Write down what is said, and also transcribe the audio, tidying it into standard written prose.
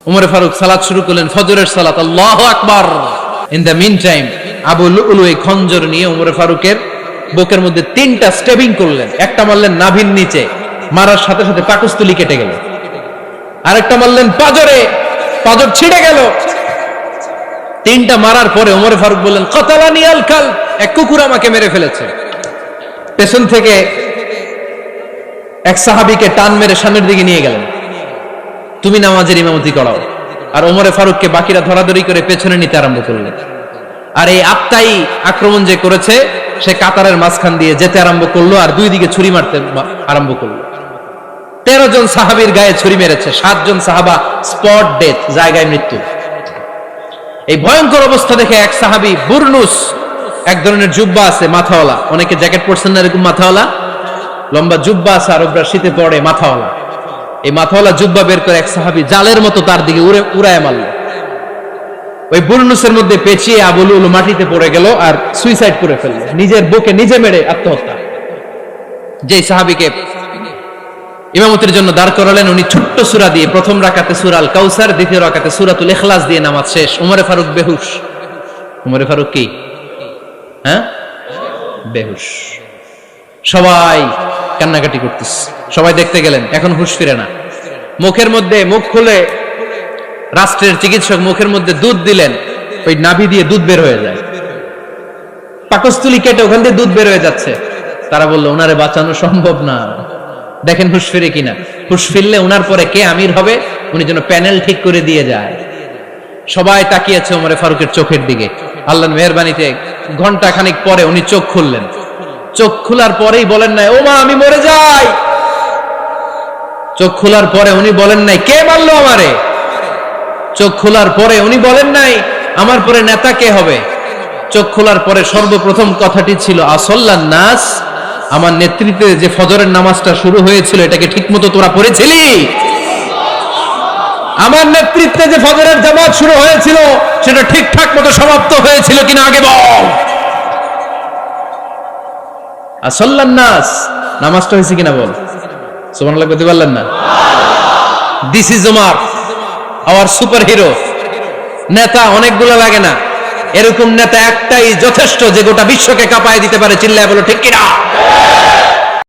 উমর ফারুক সালাত শুরু করলেন, ফজরের সালাত, আল্লাহু আকবার। In the mean time Abu Lulu এই খঞ্জর নিয়ে উমর ফারুকের বুকের মধ্যে 3টা স্টেবিং করলেন। একটা মারলেন নাভির নিচে, মারার সাথে সাথে পাকস্থলী কেটে গেল। আরেকটা মারলেন পাজরে, পাজর ছিঁড়ে গেল। 3টা মারার পরে উমর ফারুক বললেন, কাতালানি আল কাল, এক কুকুর আমাকে মেরে ফেলেছে। পেছন থেকে এক সাহাবীকে টান মেরে সামনের দিকে নিয়ে গেলেন, তুমি নামাজের ইমামতি করাও। আর ওমরে ফারুককে বাকিরা ধরাধরি করে পেছনে নিতে আরম্ভ করলেন। আর এই আপতাই আক্রমণ যে করেছে, সে কাতারের মাঝখান দিয়ে যেতে আরম্ভ করলো আর 2 দিকে ছুরি মারতে আরম্ভ করলো। 13 জন সাহাবীর গায়ে ছুরি মেরেছে, 7 জন সাহাবা স্পট ডেথ, জায়গায় মৃত্যু। এই ভয়ঙ্কর অবস্থা দেখে এক সাহাবী বুরনুস, এক ধরনের জুব্বা আছে মাথাওয়ালা, অনেকে জ্যাকেট পরছেন না এরকম মাথাওয়ালা, লম্বা জুব্বা আছে আরবরা শীতে পরে মাথাওয়ালা, এই মাথাওয়ালা জুব্বা বের করে এক সাহাবী জালের মতো তার দিকে উড়ায় মারল। ওই বুরনুসের মধ্যে পেঁচিয়ে আবু লুলু মাটিতে পড়ে গেল আর সুইসাইড করে ফেলল, নিজের বুকে নিজে মেরে আত্মহত্যা। যেই সাহাবীকে ইমামতির জন্য দাঁড় করালেন, উনি ছোট্ট সূরা দিয়ে প্রথম রাকাতে সূরা আল কাউসার, দ্বিতীয় রাকাতে সূরাতুল ইখলাস দিয়ে নামাজ শেষ। উমরে ফারুক বেহুশ। উমরে ফারুক কি? বেহুশ। সবাই কান্নাকাটি করতেছে, সবাই দেখতে গেলেন, এখন হুঁশ ফিরে না। মুখের মধ্যে, মুখ খুলে রাষ্ট্রের চিকিৎসক মুখের মধ্যে দুধ দিলেন, ওই নাভি দিয়ে দুধ বের হয়ে যায়, পাকস্থলী কেটে ওখান দিয়ে দুধ বের হয়ে যাচ্ছে। তারা বলল, ওনারে বাঁচানো সম্ভব না, দেখেন হুঁশ ফিরে কিনা। হুঁশ ফিরলে ওনার পরে কে আমির হবে, উনি যেন প্যানেল ঠিক করে দিয়ে যায়। সবাই তাকিয়েছে ওমরে ফারুকের চোখের দিকে। আল্লাহর মেহেরবানিতে ঘন্টা খানিক পরে উনি চোখ খুললেন। চোখ খোলার পরেই বলেন নাই, ও মা আমি মরে যাই। চোখ খোলার পরে উনি বলেন নাই, কে মারলো আমারে। চোখ খোলার পরে উনি বলেন নাই, আমার পরে নেতা কে হবে। চোখ খোলার পরে সর্বপ্রথম কথাটি ছিল, আসল্লান নাস, আমার নেতৃত্বে যে ফজরের নামাজটা শুরু হয়েছিল এটাকে ঠিকমতো তোরা পড়েছিলি? আমার নেতৃত্বে যে ফজরের জামাত শুরু হয়েছিল সেটা ঠিকঠাক মতো সমাপ্ত হয়েছিল কিনা আগে বল। আসল্লান নাস, নামাজটা হয়েছে কিনা বল। সুবহানাল্লাহ বলতে পারলেন না? This is Omar, hour super hero. নেতা অনেকগুলো লাগে না, এরকম নেতা একটাই যথেষ্ট যে গোটা বিশ্বকে কাঁপায় দিতে পারে। চিল্লায় বলো ঠিক কিনা?